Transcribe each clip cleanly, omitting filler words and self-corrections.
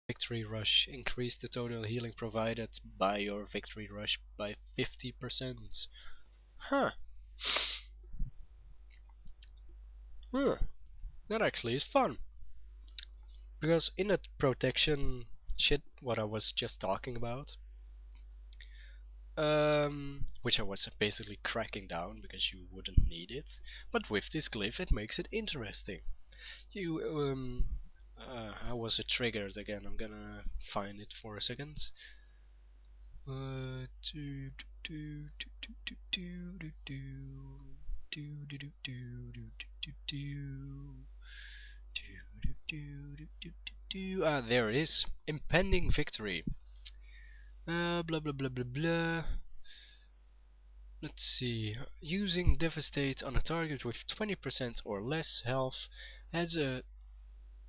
Victory Rush. Increase the total healing provided by your Victory Rush by 50%. Huh. Huh. That actually is fun. Because in that protection shit, what I was just talking about, which I was basically cracking down because you wouldn't need it, but with this glyph it makes it interesting. You, how was it triggered again? I'm gonna find it for a second. Ah, there it is. Impending victory. Blah blah blah blah blah. Let's see. Using Devastate on a target with 20% or less health has a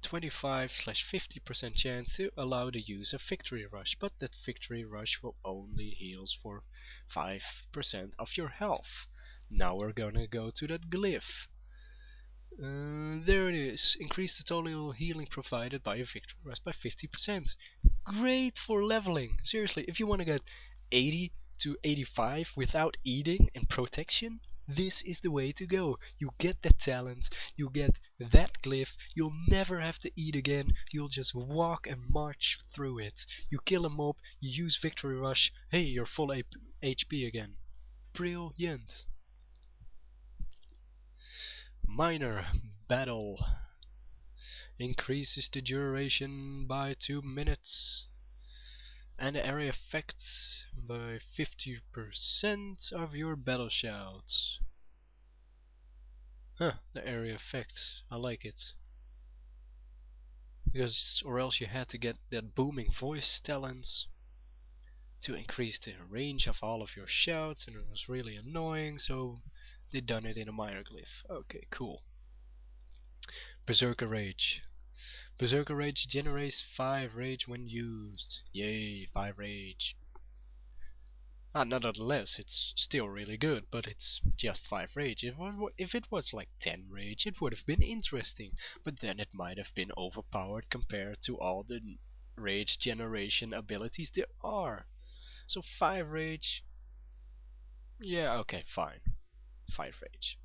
25/50% chance to allow the use of Victory Rush, but that Victory Rush will only heals for 5% of your health. Now we're gonna go to that glyph. There it is. Increase the total healing provided by a Victory Rush by 50%. Great for leveling. Seriously, if you want to get 80 to 85 without eating and protection, this is the way to go. You get that talent, you get that glyph, you'll never have to eat again, you'll just walk and march through it. You kill a mob, you use Victory Rush, hey, you're full HP again. Brilliant. Minor Battle. Increases the duration by 2 minutes. And the area effects by 50% of your battle shouts. Huh, the area effect. I like it. Because, or else you had to get that booming voice talents to increase the range of all of your shouts, and it was really annoying, so they done it in a minor glyph. Okay, cool. Berserker Rage. Berserker Rage generates 5 rage when used. Yay, 5 rage. Nonetheless, it's still really good, but it's just 5 rage. If it was like 10 rage, it would have been interesting, but then it might have been overpowered compared to all the rage generation abilities there are. So 5 rage, yeah, okay, fine. 5 rage.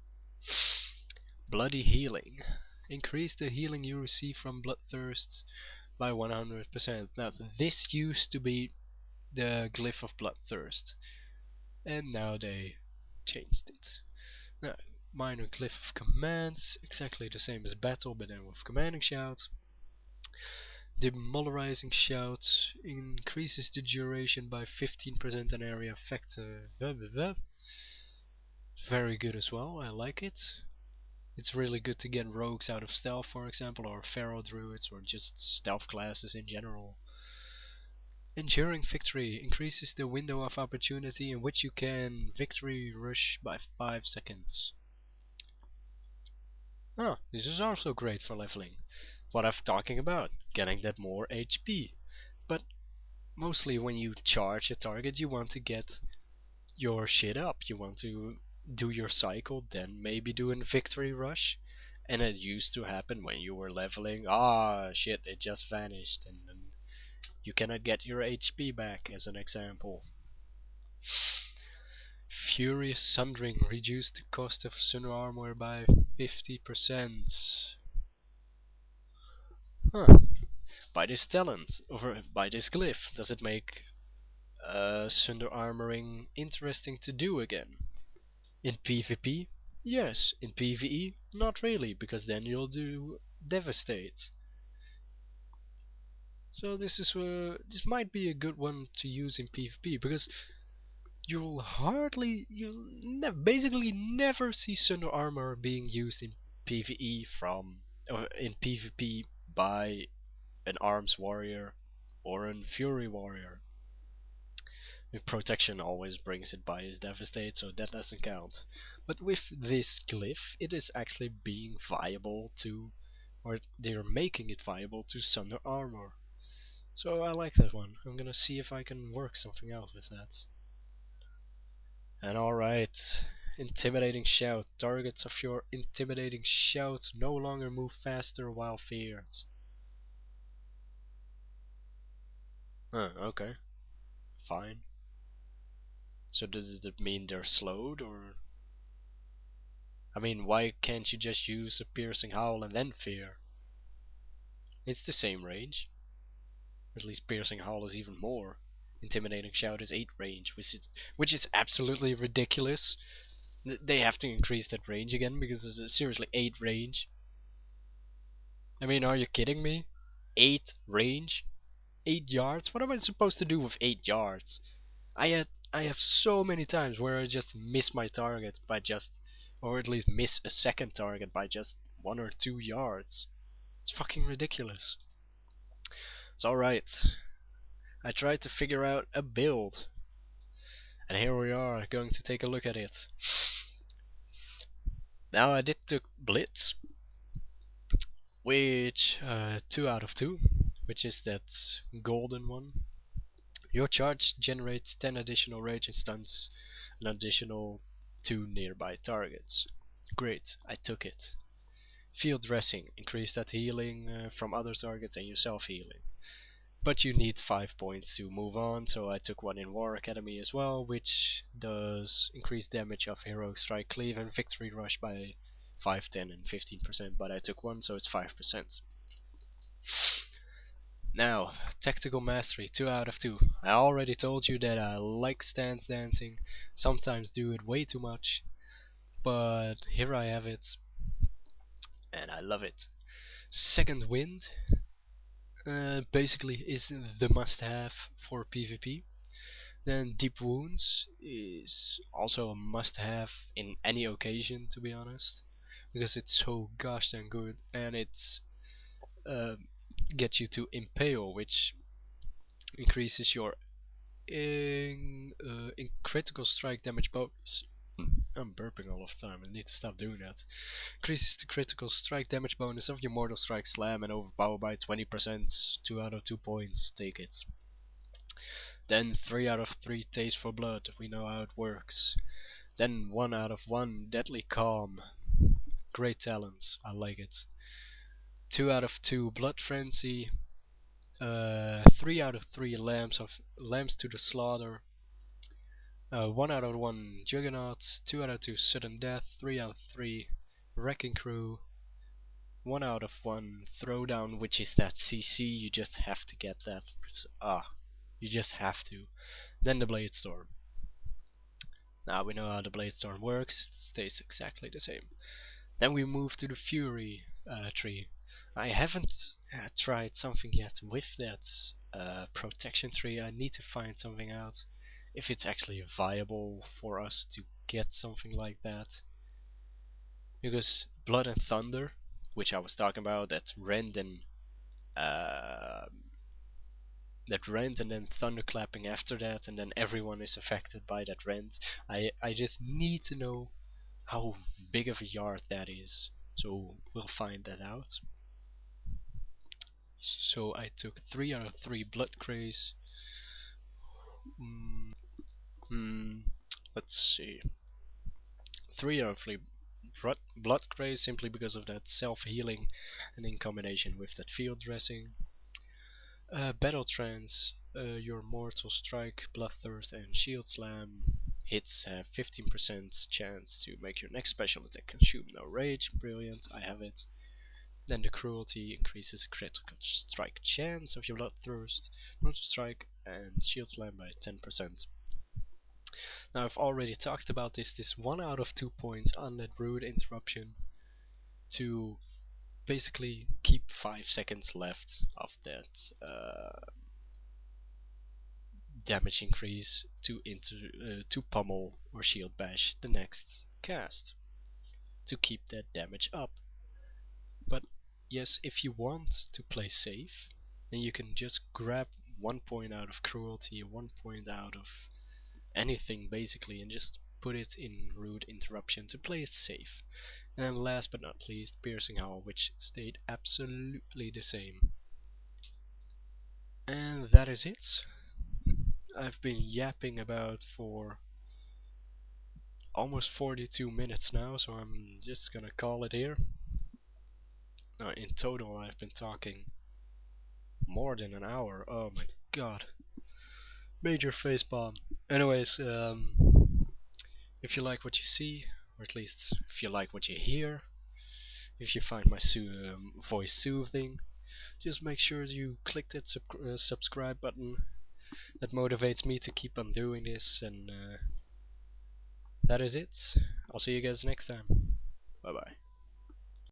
Bloody Healing. Increase the healing you receive from Bloodthirst by 100%. Now, this used to be the Glyph of Bloodthirst, and now they changed it. Now, minor Glyph of Commands, exactly the same as Battle, but then with Commanding Shout. Demoralizing Shout increases the duration by 15% and area effect. Very good as well, I like it. It's really good to get rogues out of stealth, for example, or feral druids, or just stealth classes in general. Enduring Victory increases the window of opportunity in which you can Victory Rush by 5 seconds. Oh, this is also great for leveling. What I'm talking about, getting that more HP. But mostly when you charge a target, you want to get your shit up. You want to do your cycle, then maybe do a Victory Rush. And it used to happen when you were leveling. Ah, shit, it just vanished, and then you cannot get your HP back, as an example. Furious Sundering reduced the cost of Sun Armor by 50%. Huh. By this talent, or by this glyph, does it make Sunder Armoring interesting to do again? In PvP? Yes. In PvE? Not really, because then you'll do Devastate. So this might be a good one to use in PvP, because you'll basically never see Sunder Armor being used in PvE or in PvP by an Arms Warrior or an Fury Warrior. Protection always brings it by his Devastate, so that doesn't count. But with this glyph, it is actually being viable to, or they're making it viable to Sunder Armor. So I like that one. I'm gonna see if I can work something out with that. And alright, Intimidating Shout. Targets of your Intimidating Shout no longer move faster while feared. Okay. Fine. So does it mean they're slowed, or... I mean, why can't you just use a piercing howl and then fear? It's the same range. At least piercing howl is even more. Intimidating shout is 8 range, which is absolutely ridiculous. They have to increase that range again because it's seriously 8 range. I mean, are you kidding me? 8 range? 8 yards? What am I supposed to do with 8 yards? I have so many times where I just miss my target by just, or at least miss a second target by just 1 or 2 yards. It's fucking ridiculous. It's alright. I tried to figure out a build, and here we are going to take a look at it. Now I did took Blitz, which 2 out of 2, which is that golden one. Your charge generates 10 additional rage and stuns an additional 2 nearby targets. Great, I took it. Field dressing, increase that healing from other targets and your self healing. But you need 5 points to move on, so I took one in War Academy as well, which does increase damage of Heroic Strike, Cleave and Victory Rush by 5, 10 and 15%, but I took one, so it's 5%. Now, Tactical Mastery, 2 out of 2. I already told you that I like stance dancing, sometimes do it way too much, but here I have it, and I love it. Second Wind basically is the must-have for PvP. Then Deep Wounds is also a must-have in any occasion, to be honest, because it's so gosh dang good, and it's gets you to Impale, which increases your in critical strike damage bonus. I'm burping all of the time, I need to stop doing that. Increases the critical strike damage bonus of your Mortal Strike Slam and overpower by 20%, 2 out of 2 points, take it. Then 3 out of 3 Taste for Blood, we know how it works. Then 1 out of 1 Deadly Calm, great talent, I like it. 2 out of 2 Blood Frenzy, 3 out of 3 Lambs to the Slaughter, 1 out of 1 Juggernaut, 2 out of 2 Sudden Death, 3 out of 3 Wrecking Crew, 1 out of 1 Throwdown, which is that CC, you just have to get that. You just have to. Then the Blade Storm. Now we know how the Blade Storm works, it stays exactly the same. Then we move to the Fury tree. I haven't tried something yet with that protection tree. I need to find something out if it's actually viable for us to get something like that. Because Blood and Thunder, which I was talking about, that rend and then thunderclapping after that, and then everyone is affected by that rend. I just need to know how big of a yard that is, so we'll find that out. So I took 3 out of 3 Blood Craze. Let's see. 3 out of 3 Blood Craze simply because of that self-healing, and in combination with that field dressing. Battle Trance, your Mortal Strike, Bloodthirst and Shield Slam hits have 15% chance to make your next special attack consume no rage. Brilliant, I have it. Then the Cruelty increases the critical strike chance of your Bloodthirst, Mortal Strike and Shield Slam by 10%. Now I've already talked about this 1 out of 2 points on that Rude Interruption to basically keep 5 seconds left of that damage increase to pummel or shield bash the next cast to keep that damage up. But yes, if you want to play safe, then you can just grab 1 point out of Cruelty, 1 point out of anything basically, and just put it in Rude Interruption to play it safe. And then last but not least, Piercing Howl, which stayed absolutely the same. And that is it. I've been yapping about for almost 42 minutes now, so I'm just gonna call it here. In total I've been talking more than an hour, oh my god. Major facepalm. Anyways, if you like what you see, or at least if you like what you hear, if you find my voice soothing, just make sure you click that subscribe button. That motivates me to keep on doing this, and that is it. I'll see you guys next time. Bye bye.